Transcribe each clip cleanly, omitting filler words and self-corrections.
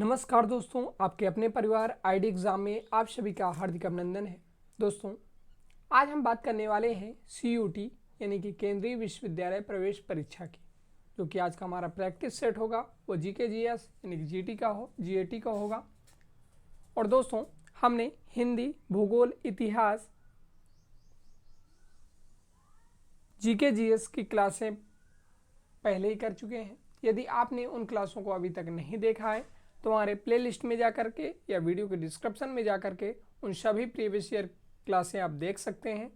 नमस्कार दोस्तों, आपके अपने परिवार आईडी एग्ज़ाम में आप सभी का हार्दिक अभिनंदन है। दोस्तों, आज हम बात करने वाले हैं सीयूटी यानी कि केंद्रीय विश्वविद्यालय प्रवेश परीक्षा की, जो कि आज का हमारा प्रैक्टिस सेट होगा वो जीके जीएस यानी कि जीटी का जीएटी का होगा। और दोस्तों, हमने हिंदी, भूगोल, इतिहास, जीके जीएस की क्लासें पहले ही कर चुके हैं। यदि आपने उन क्लासों को अभी तक नहीं देखा है तो हमारे प्लेलिस्ट में जा कर के या वीडियो के डिस्क्रिप्शन में जा कर के उन सभी प्रीवियस ईयर क्लासें आप देख सकते हैं।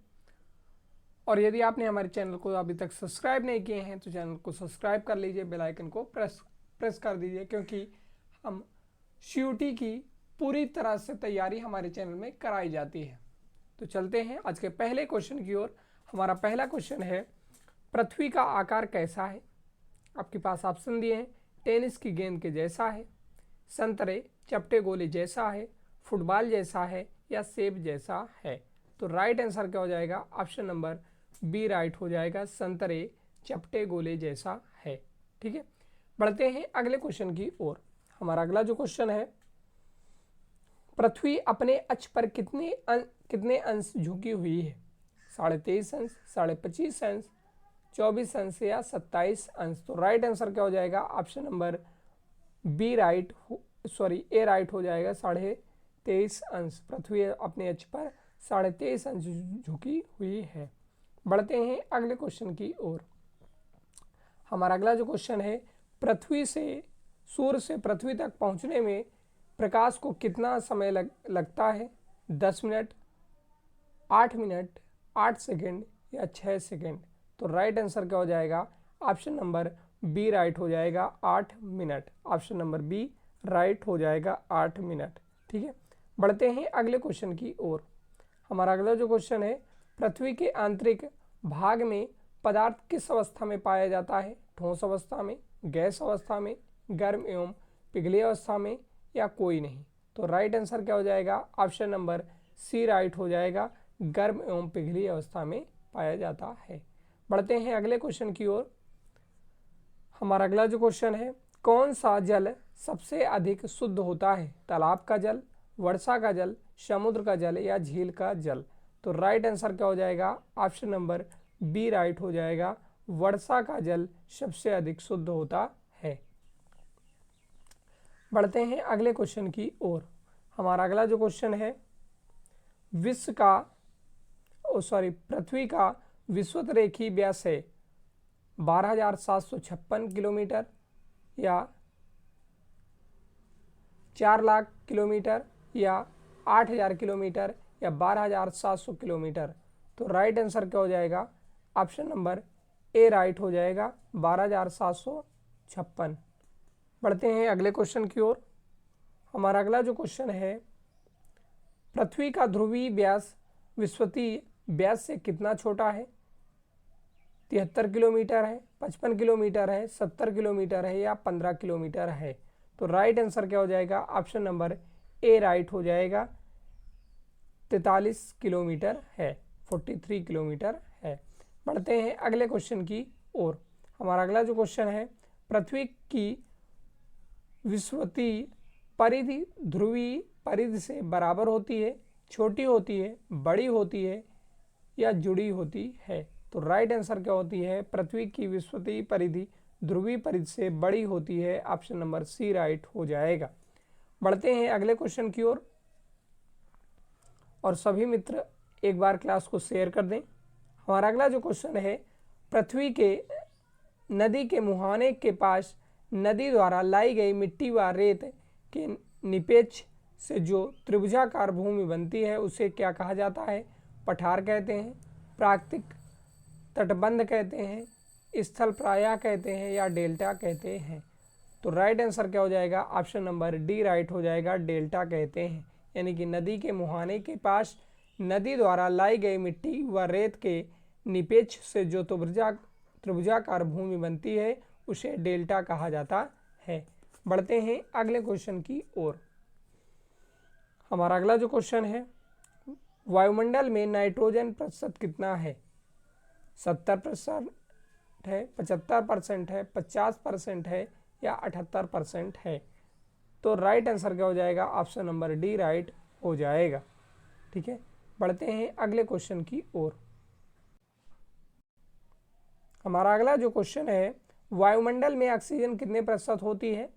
और यदि आपने हमारे चैनल को अभी तक सब्सक्राइब नहीं किए हैं तो चैनल को सब्सक्राइब कर लीजिए, बेल आइकन को प्रेस कर दीजिए, क्योंकि हम सीयूटी की पूरी तरह से तैयारी हमारे चैनल में कराई जाती है। तो चलते हैं आज के पहले क्वेश्चन की ओर। हमारा पहला क्वेश्चन है, पृथ्वी का आकार कैसा है? आपके पास ऑप्शन दिए हैं, टेनिस की गेंद के जैसा है, संतरे चपटे गोले जैसा है, फुटबॉल जैसा है या सेब जैसा है। तो राइट आंसर क्या हो जाएगा? ऑप्शन नंबर बी राइट हो जाएगा, संतरे चपटे गोले जैसा है। ठीक है, बढ़ते हैं अगले क्वेश्चन की ओर। हमारा अगला जो क्वेश्चन है, पृथ्वी अपने अक्ष पर कितने अंश झुकी हुई है? 23.5 अंश, 25.5 अंश, 24 अंश या 27 अंश। तो राइट आंसर क्या हो जाएगा? ऑप्शन नंबर बी ए राइट हो जाएगा, 23.5 अंश। पृथ्वी अपने अक्ष पर 23.5 अंश झुकी हुई है। बढ़ते हैं अगले क्वेश्चन की ओर। हमारा अगला जो क्वेश्चन है, सूर्य से पृथ्वी तक पहुंचने में प्रकाश को कितना समय लगता है? 10 मिनट, 8 मिनट, 8 सेकेंड या 6 सेकेंड। तो राइट आंसर क्या हो जाएगा? ऑप्शन नंबर बी राइट हो जाएगा, 8 minute. Option number B right हो जाएगा, 8 मिनट। ठीक है, बढ़ते हैं अगले क्वेश्चन की ओर। हमारा अगला जो क्वेश्चन है, पृथ्वी के आंतरिक भाग में पदार्थ किस अवस्था में पाया जाता है? ठोस अवस्था में, गैस अवस्था में, गर्म एवं पिघली अवस्था में या कोई नहीं। तो राइट आंसर क्या हो जाएगा? ऑप्शन नंबर सी राइट हो जाएगा, गर्म एवं पिघली अवस्था में पाया जाता है। बढ़ते हैं अगले क्वेश्चन की ओर। हमारा अगला जो क्वेश्चन है, कौन सा जल सबसे अधिक शुद्ध होता है? तालाब का जल, वर्षा का जल, समुद्र का जल या झील का जल। तो राइट आंसर क्या हो जाएगा? ऑप्शन नंबर बी राइट हो जाएगा, वर्षा का जल सबसे अधिक शुद्ध होता है। बढ़ते हैं अगले क्वेश्चन की ओर। हमारा अगला जो क्वेश्चन है, पृथ्वी का विषुवत रेखीय व्यास है 12,756 किलोमीटर या 4 लाख किलोमीटर या 8,000 किलोमीटर या 12,700 किलोमीटर। तो राइट आंसर क्या हो जाएगा? ऑप्शन नंबर ए राइट हो जाएगा, 12,756। बढ़ते हैं अगले क्वेश्चन की ओर। हमारा अगला जो क्वेश्चन है, पृथ्वी का ध्रुवीय व्यास विषुवतीय व्यास से कितना छोटा है? 73 किलोमीटर है, 55 किलोमीटर है, 70 किलोमीटर है या 15 किलोमीटर है। तो राइट आंसर क्या हो जाएगा? ऑप्शन नंबर ए राइट हो जाएगा, 43 किलोमीटर है, 43 किलोमीटर है। बढ़ते हैं अगले क्वेश्चन की ओर। हमारा अगला जो क्वेश्चन है, पृथ्वी की विषुवतीय परिधि ध्रुवीय परिधि से बराबर होती है, छोटी होती है, बड़ी होती है या जुड़ी होती है। तो राइट आंसर क्या होती है? पृथ्वी की विषुवतीय परिधि ध्रुवीय परिधि से बड़ी होती है। ऑप्शन नंबर सी राइट हो जाएगा। बढ़ते हैं अगले क्वेश्चन की ओर। और सभी मित्र एक बार क्लास को शेयर कर दें। हमारा अगला जो क्वेश्चन है, पृथ्वी के नदी के मुहाने के पास नदी द्वारा लाई गई मिट्टी व रेत के निपेक्ष से जो त्रिभुजाकार भूमि बनती है उसे क्या कहा जाता है? पठार कहते हैं, प्राकृतिक तटबंध कहते हैं, स्थल प्रायः कहते हैं या डेल्टा कहते हैं। तो राइट आंसर क्या हो जाएगा? ऑप्शन नंबर डी राइट हो जाएगा, डेल्टा कहते हैं। यानी कि नदी के मुहाने के पास नदी द्वारा लाई गई मिट्टी व रेत के निपेक्ष से जो त्रिभुजाकार भूमि बनती है उसे डेल्टा कहा जाता है। बढ़ते हैं अगले क्वेश्चन की ओर। हमारा अगला जो क्वेश्चन है, वायुमंडल में नाइट्रोजन प्रतिशत कितना है? 70% है, 75% है, 50% है या 78% है। तो राइट आंसर क्या हो जाएगा, ऑप्शन नंबर डी राइट हो जाएगा। ठीक है, बढ़ते हैं अगले क्वेश्चन की ओर। हमारा अगला जो क्वेश्चन है, वायुमंडल में ऑक्सीजन कितने प्रतिशत होती है।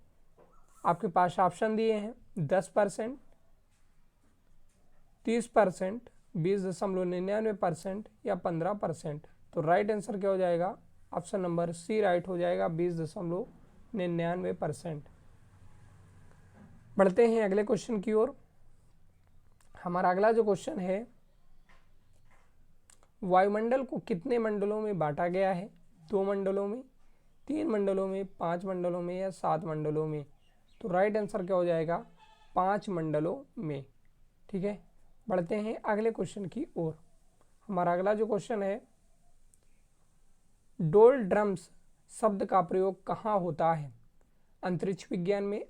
आपके पास ऑप्शन दिए हैं 10%, 30%, 20.99% या 15%। तो राइट आंसर क्या हो जाएगा, ऑप्शन नंबर सी राइट हो जाएगा, 20.99%। बढ़ते हैं अगले क्वेश्चन की ओर। हमारा अगला जो क्वेश्चन है, वायुमंडल को कितने मंडलों में बांटा गया है। 2 मंडलों में, 3 मंडलों में, 5 मंडलों में या 7 मंडलों में। तो राइट आंसर क्या हो जाएगा, 5 मंडलों में। ठीक है, बढ़ते हैं अगले क्वेश्चन की ओर। हमारा अगला जो क्वेश्चन है, डोल ड्रम्स शब्द का प्रयोग कहाँ होता है। अंतरिक्ष विज्ञान में,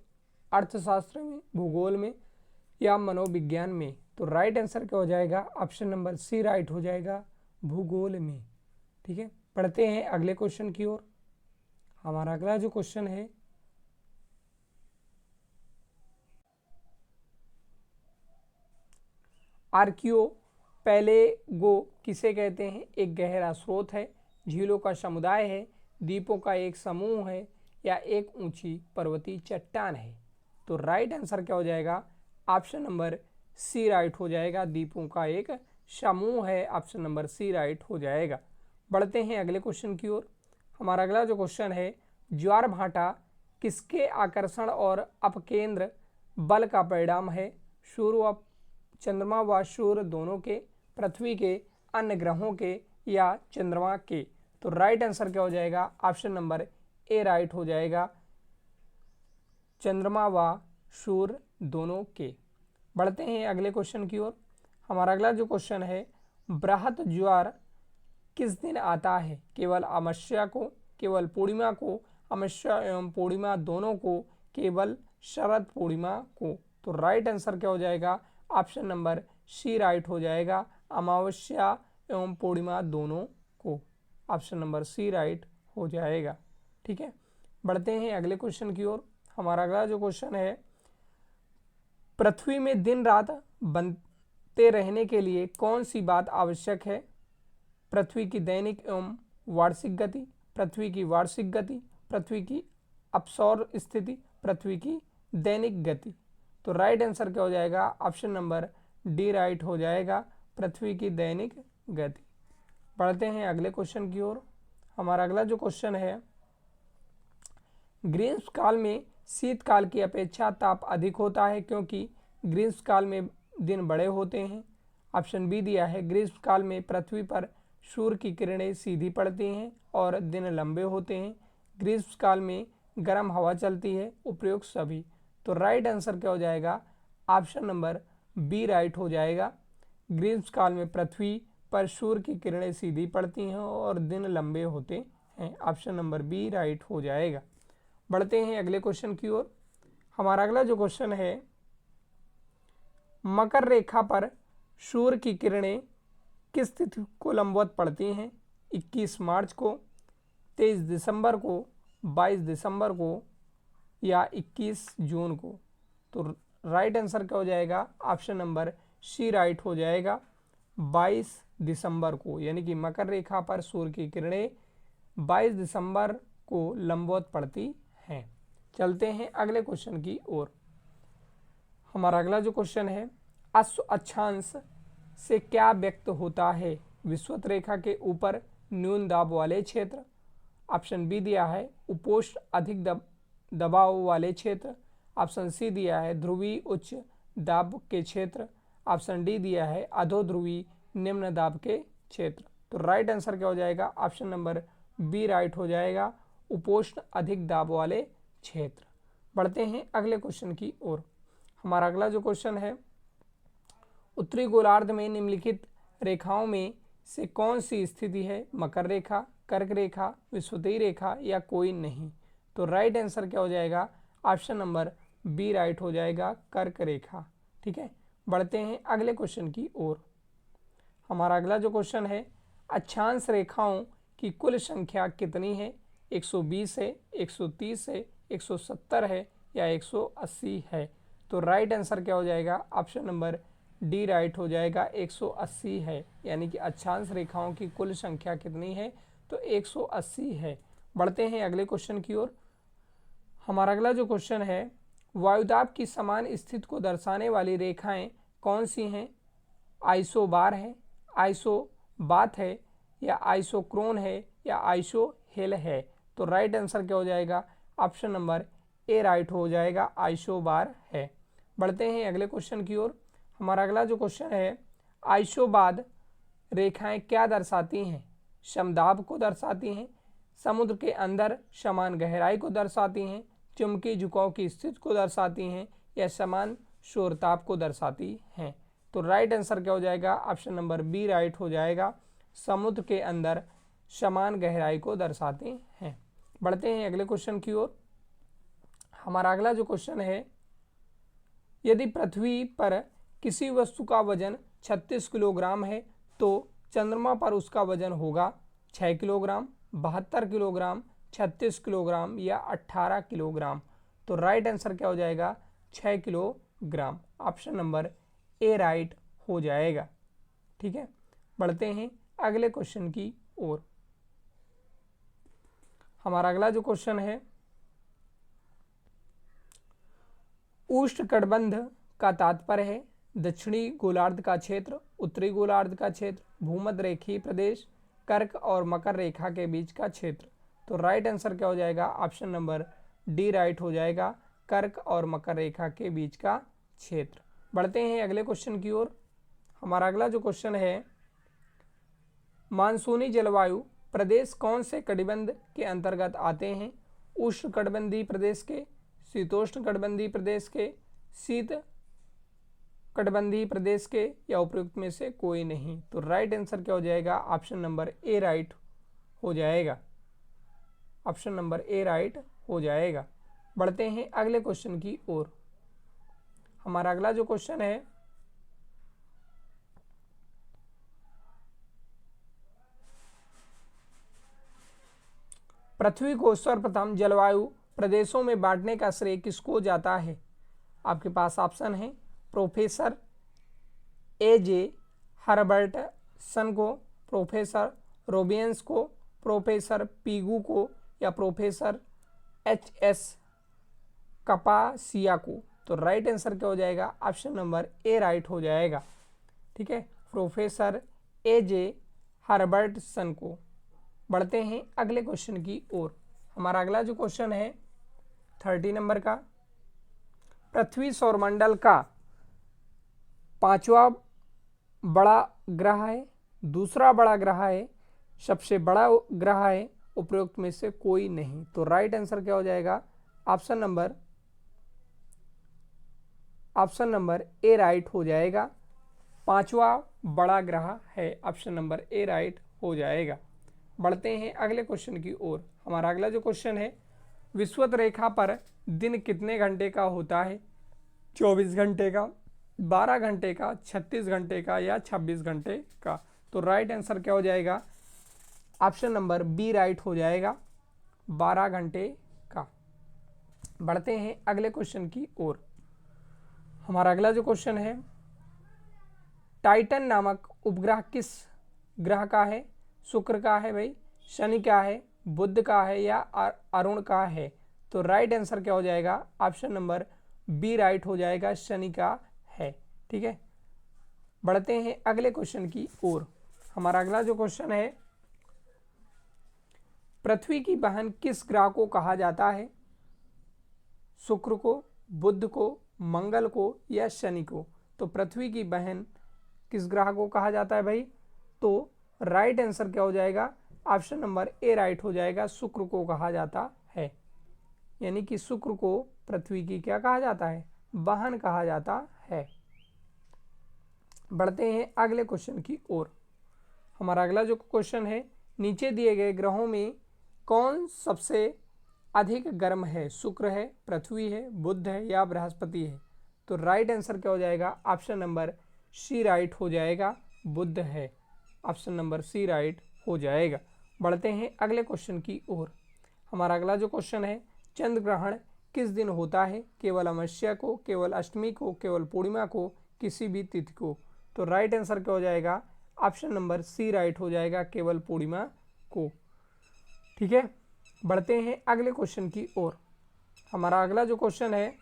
अर्थशास्त्र में, भूगोल में या मनोविज्ञान में। तो राइट आंसर क्या हो जाएगा, ऑप्शन नंबर सी राइट हो जाएगा, भूगोल में। ठीक है, पढ़ते हैं अगले क्वेश्चन की ओर। हमारा अगला जो क्वेश्चन है, आर्कियोपेलेगो किसे कहते हैं। एक गहरा स्रोत है, झीलों का समुदाय है, द्वीपों का एक समूह है या एक ऊंची पर्वतीय चट्टान है। तो राइट आंसर क्या हो जाएगा, ऑप्शन नंबर सी राइट हो जाएगा, द्वीपों का एक समूह है, ऑप्शन नंबर सी राइट हो जाएगा। बढ़ते हैं अगले क्वेश्चन की ओर। हमारा अगला जो क्वेश्चन है, ज्वार भाटा किसके आकर्षण और अपकेंद्र बल का परिणाम है। सूर्य, चंद्रमा व सूर्य दोनों के, पृथ्वी के, अन्य ग्रहों के या चंद्रमा के। तो राइट आंसर क्या हो जाएगा, ऑप्शन नंबर ए राइट हो जाएगा, चंद्रमा व सूर्य दोनों के। बढ़ते हैं अगले क्वेश्चन की ओर। हमारा अगला जो क्वेश्चन है, बृहत ज्वार किस दिन आता है। केवल अमावस्या को, केवल पूर्णिमा को, अमावस्या एवं पूर्णिमा दोनों को, केवल शरद पूर्णिमा को। तो राइट आंसर क्या हो जाएगा, ऑप्शन नंबर सी राइट हो जाएगा, अमावस्या एवं पूर्णिमा दोनों को, ऑप्शन नंबर सी राइट हो जाएगा। ठीक है, बढ़ते हैं अगले क्वेश्चन की ओर। हमारा अगला जो क्वेश्चन है, पृथ्वी में दिन रात बनते रहने के लिए कौन सी बात आवश्यक है। पृथ्वी की दैनिक एवं वार्षिक गति, पृथ्वी की वार्षिक गति, पृथ्वी की अपसौर स्थिति, पृथ्वी की दैनिक गति। तो राइट आंसर क्या हो जाएगा, ऑप्शन नंबर डी राइट हो जाएगा, पृथ्वी की दैनिक गति। बढ़ते हैं अगले क्वेश्चन की ओर। हमारा अगला जो क्वेश्चन है, ग्रीष्मकाल में शीतकाल की अपेक्षा ताप अधिक होता है क्योंकि ग्रीष्मकाल में दिन बड़े होते हैं। ऑप्शन बी दिया है, ग्रीष्मकाल में पृथ्वी पर सूर्य की किरणें सीधी पड़ती हैं और दिन लंबे होते हैं। ग्रीष्मकाल में गर्म हवा चलती है। उपयुक्त सभी। तो राइट आंसर क्या हो जाएगा, ऑप्शन नंबर बी राइट हो जाएगा, ग्रीष्मकाल में पृथ्वी पर सूर्य की किरणें सीधी पड़ती हैं और दिन लंबे होते हैं। ऑप्शन नंबर बी राइट हो जाएगा। बढ़ते हैं अगले क्वेश्चन की ओर। हमारा अगला जो क्वेश्चन है, मकर रेखा पर सूर्य की किरणें किस तिथि को लंबवत पड़ती हैं। 21 मार्च को, 23 दिसंबर को, 22 दिसंबर को या 21 जून को। तो राइट आंसर क्या हो जाएगा, ऑप्शन नंबर सी राइट हो जाएगा, 22 दिसंबर को। यानी कि मकर रेखा पर सूर्य की किरणें 22 दिसंबर को लंबवत पड़ती हैं। चलते हैं अगले क्वेश्चन की ओर। हमारा अगला जो क्वेश्चन है, अश्व अक्षांश से क्या व्यक्त होता है। विषुवत रेखा के ऊपर न्यून दाब वाले क्षेत्र। ऑप्शन बी दिया है, उपोष्ण अधिक दबाव वाले क्षेत्र। ऑप्शन सी दिया है, ध्रुवीय उच्च दाब के क्षेत्र। ऑप्शन डी दिया है, अधोध्रुवी निम्न दाब के क्षेत्र। तो राइट आंसर क्या हो जाएगा, ऑप्शन नंबर बी राइट हो जाएगा, उपोष्ण अधिक दाब वाले क्षेत्र। बढ़ते हैं अगले क्वेश्चन की ओर। हमारा अगला जो क्वेश्चन है, उत्तरी गोलार्ध में निम्नलिखित रेखाओं में से कौन सी स्थिति है। मकर रेखा, कर्क रेखा, विषुवतीय रेखा या कोई नहीं। तो राइट आंसर क्या हो जाएगा, ऑप्शन नंबर बी राइट हो जाएगा, कर्क रेखा। ठीक है, बढ़ते हैं अगले क्वेश्चन की ओर। हमारा अगला जो क्वेश्चन है, अक्षांश रेखाओं की कुल संख्या कितनी है। 120 है, 130 है, 170 है या 180 है। तो राइट आंसर क्या हो जाएगा, ऑप्शन नंबर डी राइट हो जाएगा, 180 है। यानी कि अक्षांश रेखाओं की कुल संख्या कितनी है, तो 180 है। बढ़ते हैं अगले क्वेश्चन की ओर। हमारा अगला जो क्वेश्चन है, वायुदाब की समान स्थिति को दर्शाने वाली रेखाएं कौन सी हैं? आइसोबार है, आइसोबात है, या आइसोक्रोन है, या आइसोहेल है। तो राइट आंसर क्या हो जाएगा, ऑप्शन नंबर ए राइट हो जाएगा, आइसोबार है। बढ़ते हैं अगले क्वेश्चन की ओर। हमारा अगला जो क्वेश्चन है, आइसोबाद रेखाएं क्या दर्शाती हैं? समदाब को दर्शाती हैं, समुद्र के अंदर समान गहराई को दर्शाती हैं, चुंबकीय झुकाव की स्थिति को दर्शाती हैं, या समान शोरताप को दर्शाती हैं। तो राइट आंसर क्या हो जाएगा, ऑप्शन नंबर बी राइट हो जाएगा, समुद्र के अंदर समान गहराई को दर्शाते हैं। बढ़ते हैं अगले क्वेश्चन की ओर। हमारा अगला जो क्वेश्चन है, यदि पृथ्वी पर किसी वस्तु का वजन 36 किलोग्राम है तो चंद्रमा पर उसका वजन होगा 6 किलोग्राम, 72 किलोग्राम, 36 किलोग्राम, या 18 किलोग्राम। तो राइट आंसर क्या हो जाएगा, 6 kilogram. Option number A right हो जाएगा। ठीक है, बढ़ते हैं अगले क्वेश्चन की ओर। हमारा अगला जो क्वेश्चन है, उष्णकटिबंध का तात्पर्य है दक्षिणी गोलार्ध का क्षेत्र, उत्तरी गोलार्ध का क्षेत्र, भूमध्य रेखीय प्रदेश, कर्क और मकर रेखा के बीच का क्षेत्र। तो राइट आंसर क्या हो जाएगा, ऑप्शन नंबर डी राइट हो जाएगा, कर्क और मकर रेखा के बीच का क्षेत्र। बढ़ते हैं अगले क्वेश्चन की ओर। हमारा अगला जो क्वेश्चन है, मानसूनी जलवायु प्रदेश कौन से कटिबंध के अंतर्गत आते हैं? उष्णकटिबंधीय प्रदेश के, शीतोष्ण कटिबंधीय प्रदेश के, शीत कटिबंधीय प्रदेश के, या उपयुक्त में से कोई नहीं। तो राइट आंसर क्या हो जाएगा, ऑप्शन नंबर ए राइट हो जाएगा, ऑप्शन नंबर ए राइट हो जाएगा। बढ़ते हैं अगले क्वेश्चन की ओर। हमारा अगला जो क्वेश्चन है, पृथ्वी को सर्वप्रथम जलवायु प्रदेशों में बांटने का श्रेय किसको जाता है? आपके पास ऑप्शन है, प्रोफेसर ए.जे. हर्बर्टसन को, प्रोफेसर रोबियंस को, प्रोफेसर पीगू को, या प्रोफेसर एच.एस. कपासिया को। तो राइट आंसर क्या हो जाएगा, ऑप्शन नंबर ए राइट हो जाएगा। ठीक है, प्रोफेसर ए.जे. हर्बर्टसन को। बढ़ते हैं अगले क्वेश्चन की ओर। हमारा अगला जो क्वेश्चन है 30 नंबर का, पृथ्वी सौरमंडल का 5वां बड़ा ग्रह है, दूसरा बड़ा ग्रह है, सबसे बड़ा ग्रह है, उपरोक्त में से कोई नहीं। तो राइट आंसर क्या हो जाएगा, ऑप्शन नंबर ए राइट हो जाएगा, 5वां बड़ा ग्रह है, ऑप्शन नंबर ए राइट हो जाएगा। बढ़ते हैं अगले क्वेश्चन की ओर। हमारा अगला जो क्वेश्चन है, विषुवत रेखा पर दिन कितने घंटे का होता है? 24 घंटे का, 12 घंटे का, 36 घंटे का, या 26 घंटे का। तो राइट आंसर क्या हो जाएगा, ऑप्शन नंबर बी राइट हो जाएगा, 12 घंटे का। बढ़ते हैं अगले क्वेश्चन की ओर। हमारा अगला जो क्वेश्चन है, टाइटन नामक उपग्रह किस ग्रह का है? शुक्र का है भाई, शनि का है, बुध का है, या अरुण का है। तो राइट आंसर क्या हो जाएगा, ऑप्शन नंबर बी राइट हो जाएगा, शनि का है। ठीक है, बढ़ते हैं अगले क्वेश्चन की ओर। हमारा अगला जो क्वेश्चन है, पृथ्वी की बहन किस ग्रह को कहा जाता है? शुक्र को, बुध को, मंगल को, या शनि को। तो पृथ्वी की बहन किस ग्रह को कहा जाता है भाई? तो राइट आंसर क्या हो जाएगा, ऑप्शन नंबर ए राइट हो जाएगा, शुक्र को कहा जाता है। यानी कि शुक्र को पृथ्वी की क्या कहा जाता है, बहन कहा जाता है। बढ़ते हैं अगले क्वेश्चन की ओर। हमारा अगला जो क्वेश्चन है, नीचे दिए गए ग्रहों में कौन सबसे अधिक गर्म है? शुक्र है, पृथ्वी है, बुध है, या बृहस्पति है। तो राइट आंसर क्या हो जाएगा, ऑप्शन नंबर सी राइट हो जाएगा, बुध है, ऑप्शन नंबर सी राइट हो जाएगा। बढ़ते हैं अगले क्वेश्चन की ओर। हमारा अगला जो क्वेश्चन है, चंद्र ग्रहण किस दिन होता है? केवल अमावस्या को, केवल अष्टमी को, केवल पूर्णिमा को, किसी भी तिथि को। तो राइट आंसर क्या हो जाएगा? ऑप्शन नंबर सी राइट हो जाएगा, केवल पूर्णिमा को। ठीक है, बढ़ते हैं अगले क्वेश्चन की ओर। हमारा अगला जो क्वेश्चन है,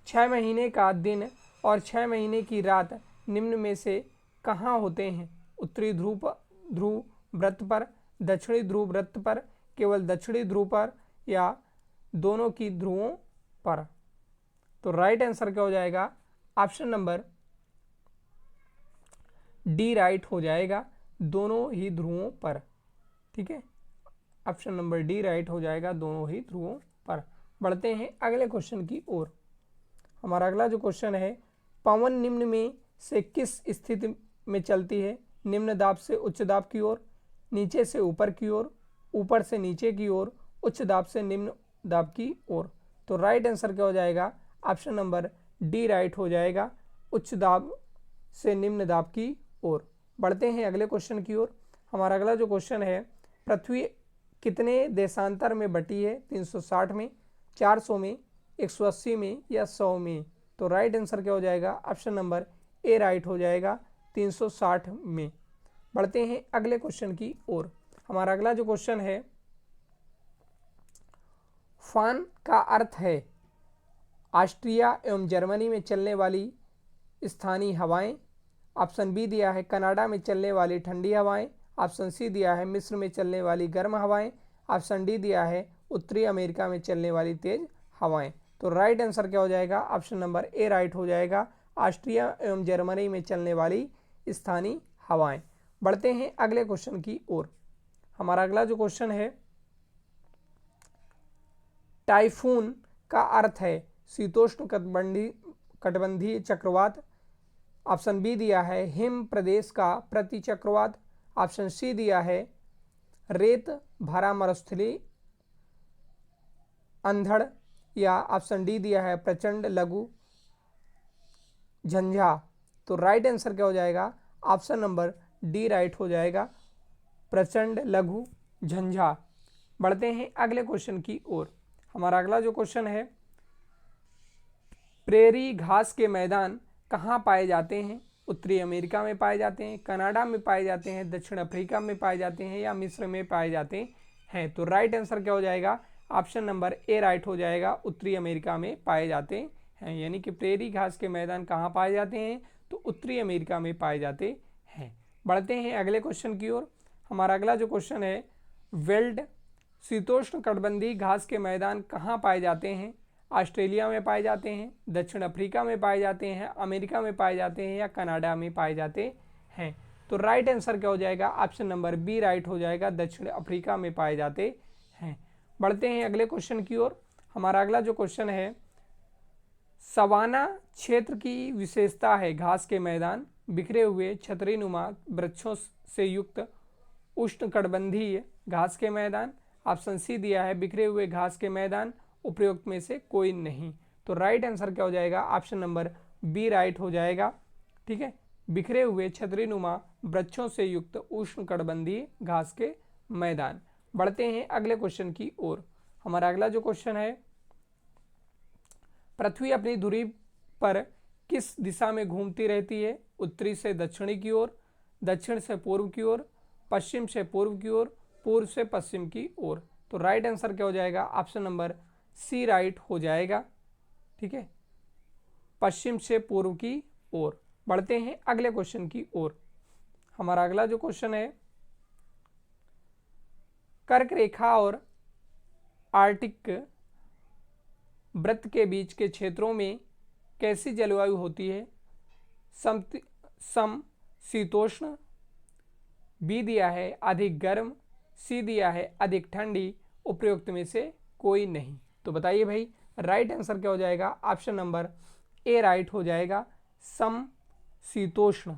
6 महीने का दिन और 6 महीने की रात निम्न में से कहाँ होते हैं? उत्तरी ध्रुव वृत्त पर, दक्षिणी ध्रुव वृत्त पर, केवल दक्षिणी ध्रुव पर, या दोनों की ध्रुवों पर। तो राइट आंसर क्या हो जाएगा? ऑप्शन नंबर डी राइट हो जाएगा, दोनों ही ध्रुवों पर। ठीक है, ऑप्शन नंबर डी राइट हो जाएगा, दोनों ही ध्रुवों पर। बढ़ते हैं अगले क्वेश्चन की ओर। हमारा अगला जो क्वेश्चन है, पवन निम्न में से किस स्थिति में चलती है? निम्न दाब से उच्च दाब की ओर, नीचे से ऊपर की ओर, ऊपर से नीचे की ओर, उच्च दाब से निम्न दाब की ओर। तो राइट आंसर क्या हो जाएगा? ऑप्शन नंबर डी राइट हो जाएगा, उच्च दाब से निम्न दाब की ओर। बढ़ते हैं अगले क्वेश्चन की ओर। हमारा अगला जो क्वेश्चन है, पृथ्वी कितने देशांतर में बटी है? 360 में, 400 में, 180 में, या 100 में। तो राइट आंसर क्या हो जाएगा? ऑप्शन नंबर ए राइट हो जाएगा, 360 में। बढ़ते हैं अगले क्वेश्चन की ओर। हमारा अगला जो क्वेश्चन है, फान का अर्थ है ऑस्ट्रिया एवं जर्मनी में चलने वाली स्थानीय हवाएं। ऑप्शन बी दिया है कनाडा में चलने वाली ठंडी हवाएं। ऑप्शन सी दिया है मिस्र में चलने वाली गर्म हवाएं। ऑप्शन डी दिया है उत्तरी अमेरिका में चलने वाली तेज हवाएं। तो राइट आंसर क्या हो जाएगा? ऑप्शन नंबर ए राइट हो जाएगा, ऑस्ट्रिया एवं जर्मनी में चलने वाली स्थानीय हवाएं। बढ़ते हैं अगले क्वेश्चन की ओर। हमारा अगला जो क्वेश्चन है, टाइफून का अर्थ है शीतोष्ण कटिबंधीय चक्रवात। ऑप्शन बी दिया है हिम प्रदेश का प्रति चक्रवात। ऑप्शन सी दिया है रेत भरा मरुस्थली अंधड़, या ऑप्शन डी दिया है प्रचंड लघु झंझा। तो राइट आंसर क्या हो जाएगा? ऑप्शन नंबर डी राइट हो जाएगा, प्रचंड लघु झंझा। बढ़ते हैं अगले क्वेश्चन की ओर। हमारा अगला जो क्वेश्चन है, प्रेरी घास के मैदान कहाँ पाए जाते हैं? उत्तरी अमेरिका में पाए जाते हैं, कनाडा में पाए जाते हैं, दक्षिण अफ्रीका में पाए जाते हैं, या मिस्र में पाए जाते हैं। तो राइट आंसर क्या हो जाएगा? ऑप्शन नंबर ए राइट हो जाएगा, उत्तरी अमेरिका में पाए जाते हैं। यानी कि प्रेरी घास के मैदान कहाँ पाए जाते हैं? तो उत्तरी अमेरिका में पाए जाते हैं। बढ़ते हैं अगले क्वेश्चन की ओर। हमारा अगला जो क्वेश्चन है, वेल्ड शीतोष्ण कटिबंधीय घास के मैदान कहाँ पाए जाते हैं? ऑस्ट्रेलिया में पाए जाते हैं, दक्षिण अफ्रीका में पाए जाते हैं, अमेरिका में पाए जाते हैं, या कनाडा में पाए जाते हैं। तो राइट आंसर क्या हो जाएगा? ऑप्शन नंबर बी राइट हो जाएगा, दक्षिण अफ्रीका में पाए जाते हैं। बढ़ते हैं अगले क्वेश्चन की ओर। हमारा अगला जो क्वेश्चन है, सवाना क्षेत्र की विशेषता है घास के मैदान, बिखरे हुए छतरीनुमा वृक्षों से युक्त उष्णकटिबंधीय घास के मैदान। ऑप्शन सी दिया है बिखरे हुए घास के मैदान, उपयुक्त में से कोई नहीं। तो राइट आंसर क्या हो जाएगा? ऑप्शन नंबर बी राइट हो जाएगा। ठीक है, बिखरे हुए छतरीनुमा वृक्षों से युक्त उष्णकटिबंधीय घास के मैदान। बढ़ते हैं अगले क्वेश्चन की ओर। हमारा अगला जो क्वेश्चन है, पृथ्वी अपनी धुरी पर किस दिशा में घूमती रहती है? उत्तरी से दक्षिणी की ओर, दक्षिण से पूर्व की ओर, पश्चिम से पूर्व की ओर, पूर्व से पश्चिम की ओर। तो राइट आंसर क्या हो जाएगा? ऑप्शन नंबर सी राइट हो जाएगा। ठीक है, पश्चिम से पूर्व की ओर। बढ़ते हैं अगले क्वेश्चन की ओर। हमारा अगला जो क्वेश्चन है, कर्क रेखा और आर्कटिक वृत्त के बीच के क्षेत्रों में कैसी जलवायु होती है? सम शीतोष्ण, बी दिया है अधिक गर्म, सी दिया है अधिक ठंडी, उपयुक्त में से कोई नहीं। तो बताइए भाई, राइट आंसर क्या हो जाएगा? ऑप्शन नंबर ए राइट हो जाएगा, सम शीतोष्ण।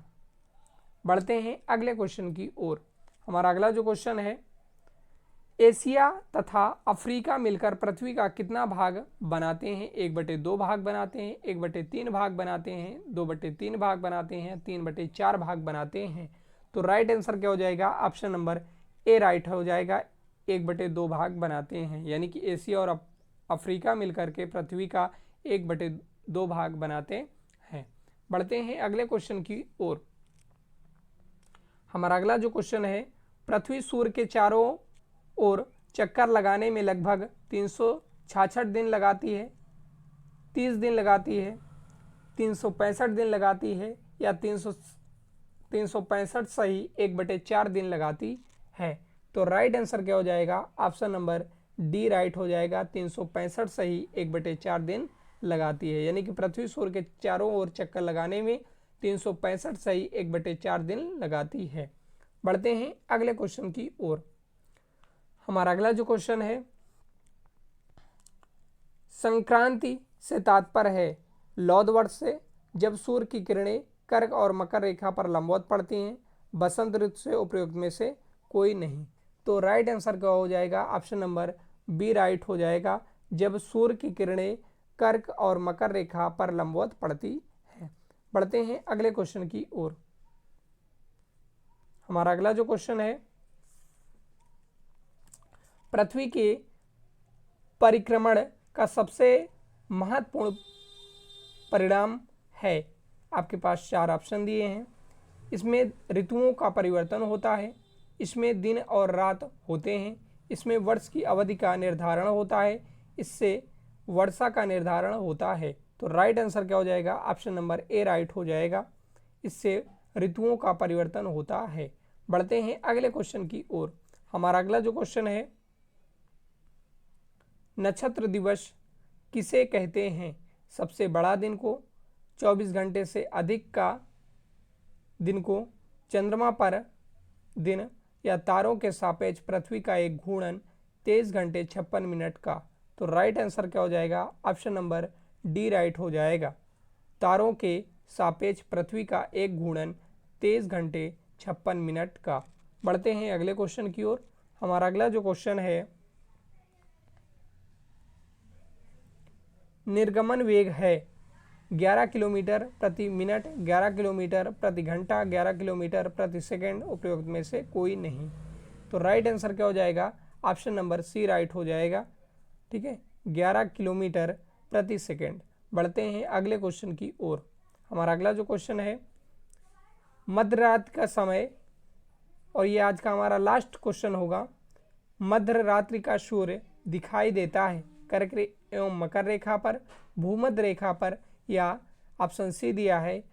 बढ़ते हैं अगले क्वेश्चन की ओर। हमारा अगला जो क्वेश्चन है, एशिया तथा अफ्रीका मिलकर पृथ्वी का कितना भाग बनाते हैं? 1/2 भाग बनाते हैं, 1/3 भाग बनाते हैं, 2/3 भाग बनाते हैं, 3/4 भाग बनाते हैं। तो राइट आंसर क्या हो जाएगा? ऑप्शन नंबर ए राइट हो जाएगा, 1/2 भाग बनाते हैं। यानी कि एशिया और अफ्रीका मिलकर के पृथ्वी का 1/2 भाग बनाते हैं। बढ़ते हैं अगले क्वेश्चन की ओर। हमारा अगला जो क्वेश्चन है, पृथ्वी सूर्य के चारों ओर चक्कर लगाने में लगभग 366 दिन लगाती है, 30 दिन लगाती है, 365 दिन लगाती है या 365 सही 1/4 दिन लगाती है। तो राइट आंसर क्या हो जाएगा? ऑप्शन नंबर डी राइट हो जाएगा। 365 सही 1/4 दिन लगाती है, यानी कि पृथ्वी सूर्य के चारों ओर चक्कर लगाने में 365 सही 1/4 दिन लगाती है। बढ़ते हैं अगले क्वेश्चन की ओर। हमारा अगला जो क्वेश्चन है, संक्रांति से तात्पर्य है लौद वर्ष से, जब सूर्य की किरणें कर्क और मकर रेखा पर लंबवत पड़ती हैं। बसंत ऋतु से उपयुक्त में से कोई नहीं। तो राइट आंसर क्या हो जाएगा? ऑप्शन नंबर बी राइट हो जाएगा, जब सूर्य की किरणें कर्क और मकर रेखा पर लंबवत पड़ती हैं। बढ़ते हैं अगले क्वेश्चन की ओर। हमारा अगला जो क्वेश्चन है, पृथ्वी के परिक्रमण का सबसे महत्वपूर्ण परिणाम है। आपके पास 4 ऑप्शन दिए हैं। इसमें ऋतुओं का परिवर्तन होता है, इसमें दिन और रात होते हैं, इसमें वर्ष की अवधि का निर्धारण होता है, इससे वर्षा का निर्धारण होता है। तो राइट आंसर क्या हो जाएगा? ऑप्शन नंबर ए राइट हो जाएगा, इससे ऋतुओं का परिवर्तन होता है। बढ़ते हैं अगले क्वेश्चन की ओर। हमारा अगला जो क्वेश्चन है, नक्षत्र दिवस किसे कहते हैं? सबसे बड़ा दिन को, 24 घंटे से अधिक का दिन को, चंद्रमा पर दिन या तारों के सापेक्ष पृथ्वी का एक घूर्णन 23 घंटे 56 मिनट का। तो राइट आंसर क्या हो जाएगा? ऑप्शन नंबर डी राइट हो जाएगा, तारों के सापेक्ष पृथ्वी का एक घूर्णन 23 घंटे 56 मिनट का। बढ़ते हैं अगले क्वेश्चन की ओर। हमारा अगला जो क्वेश्चन है, निर्गमन वेग है 11 किलोमीटर प्रति मिनट, 11 किलोमीटर प्रति घंटा, 11 किलोमीटर प्रति सेकंड, उपयुक्त में से कोई नहीं। तो राइट आंसर क्या हो जाएगा? ऑप्शन नंबर सी राइट हो जाएगा। ठीक है, 11 किलोमीटर प्रति सेकंड। बढ़ते हैं अगले क्वेश्चन की ओर। हमारा अगला जो क्वेश्चन है, मध्य रात्रि का समय, और ये आज का हमारा लास्ट क्वेश्चन होगा। मध्य रात्रि का सूर्य दिखाई देता है कर्क एवं मकर रेखा पर, भूमध्य रेखा पर, या ऑप्शन सी दिया है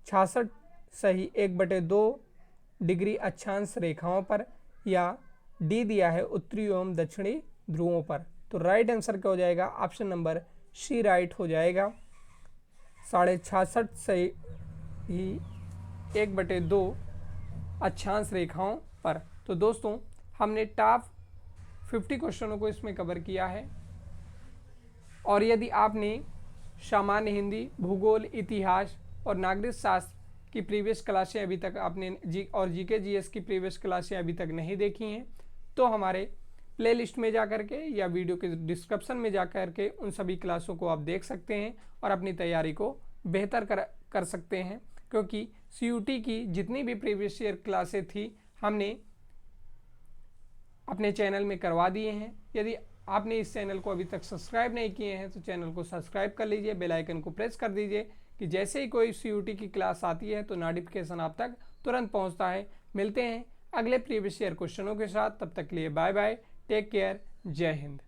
66 सही 1/2 डिग्री अक्षांश रेखाओं पर, या डी दिया है उत्तरी एवं दक्षिणी ध्रुवों पर। तो राइट आंसर क्या हो जाएगा? ऑप्शन नंबर सी राइट हो जाएगा, 66.5 सही 1/2 अक्षांश रेखाओं पर। तो दोस्तों, हमने टॉप 50 क्वेश्चनों को इसमें कवर किया है। और यदि आपने सामान्य हिंदी, भूगोल, इतिहास और नागरिक शास्त्र की प्रीवियस क्लासें अभी तक आपने जीके जीएस की प्रीवियस क्लासें अभी तक नहीं देखी हैं, तो हमारे प्लेलिस्ट में जा करके या वीडियो के डिस्क्रिप्शन में जा करके उन सभी क्लासों को आप देख सकते हैं और अपनी तैयारी को बेहतर कर सकते हैं। क्योंकि सीयूटी की जितनी भी प्रीवियस ईयर क्लासें थी हमने अपने चैनल में करवा दिए हैं। यदि आपने इस चैनल को अभी तक सब्सक्राइब नहीं किए हैं तो चैनल को सब्सक्राइब कर लीजिए, बेल आइकन को प्रेस कर दीजिए कि जैसे ही कोई सीयूटी की क्लास आती है तो नोटिफिकेशन आप तक तुरंत पहुंचता है। मिलते हैं अगले प्रीवियस ईयर क्वेश्चनों के साथ, तब तक के लिए बाय बाय, टेक केयर, जय हिंद।